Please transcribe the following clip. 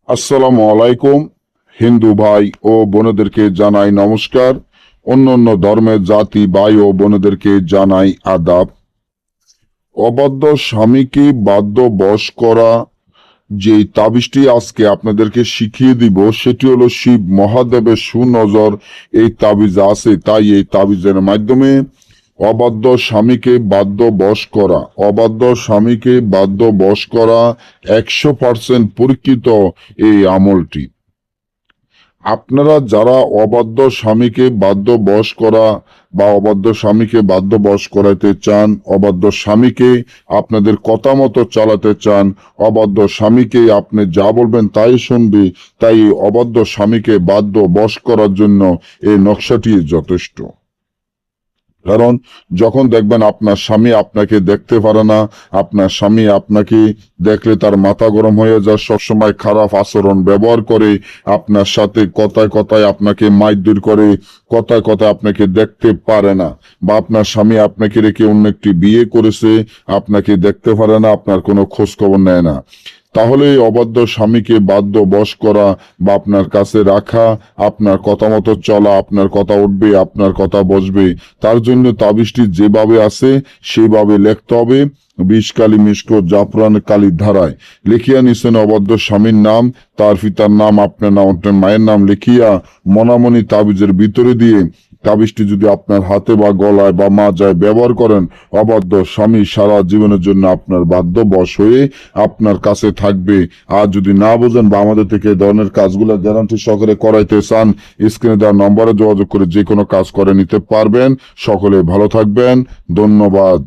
আসসালামু আলাইকুম। হিন্দু ভাই ও বোনেদেরকে জানাই নমস্কার। অন্যান্য ধর্মের জাতি ভাই ও বোনেদেরকে জানাই আদাব। অবাধ্য স্বামীকে বাধ্য বশ করা যে তাবিজটি আজকে আপনাদেরকে শিখিয়ে দিব সেটি হলো শিব মহাদেবের সুনজর এই তাবিজ আছে। তাই এই তাবিজের মাধ্যমে অবাধ্য স্বামীকে বাধ্য বশ করা, অবাধ্য স্বামীকে বাধ্য বশ করা 100% পরীক্ষিত এই আমলটি। আপনারা যারা অবাধ্য স্বামীকে বাধ্য বশ করা বা অবাধ্য স্বামীকে বাধ্য বশ করাইতে চান, অবাধ্য স্বামীকে আপনাদের কথা মতো চালাতে চান, অবাধ্য স্বামীকে আপনি যা বলবেন তাই শুনবে, তাই এই অবাধ্য স্বামীকে বাধ্য বশ করার জন্য এই নকশাটি যথেষ্ট। কারণ যখন দেখবেন আপনার স্বামী আপনাকে দেখতে পারে না, আপনার স্বামী আপনাকে দেখলে তার মাথা গরম হয়ে যায়, সবসময় খারাপ আচরণ ব্যবহার করে, আপনার সাথে কথায় কথায় আপনাকে মারধর করে, কথায় কথায় আপনাকে দেখতে পারে না, বা আপনার স্বামী আপনাকে রেখে অন্য একটি বিয়ে করেছে, আপনাকে দেখতে পারে না, আপনার কোনো খোঁজ খবর নেয় না, তাহলে এই অবাধ্য স্বামীকে বাধ্য বশ করা বা আপনার কাছে রাখা, আপনার কথা মতো চলা, আপনার কথা উঠবে, আপনার কথা বসবে, তার জন্য তাবিজটি যেভাবে আছে সেভাবে লিখতে হবে। 20 কালি মিশক জাফরান কালির ধারায় লিখিয়া নিছেন অবাধ্য স্বামীর নাম, তার পিতার নাম, আপনার নাম, আপনার মায়ের নাম লিখিয়া মনামনি তাবিজের ভিতরে দিয়ে তাবিজটি যদি আপনার হাতে বা গলায় বা মাজায় ব্যবহার করেন, অবাধ্য স্বামী সারা জীবনের জন্য আপনার বাধ্য বশ হয়ে আপনার কাছে থাকবে। আর যদি না বোঝেন বা আমাদের থেকে এই ধরনের কাজগুলো গ্যারান্টি সহকারে করাইতে চান, স্ক্রিনে দেওয়া নম্বরে যোগাযোগ করে যে কোনো কাজ করে নিতে পারবেন। সকলে ভালো থাকবেন। ধন্যবাদ।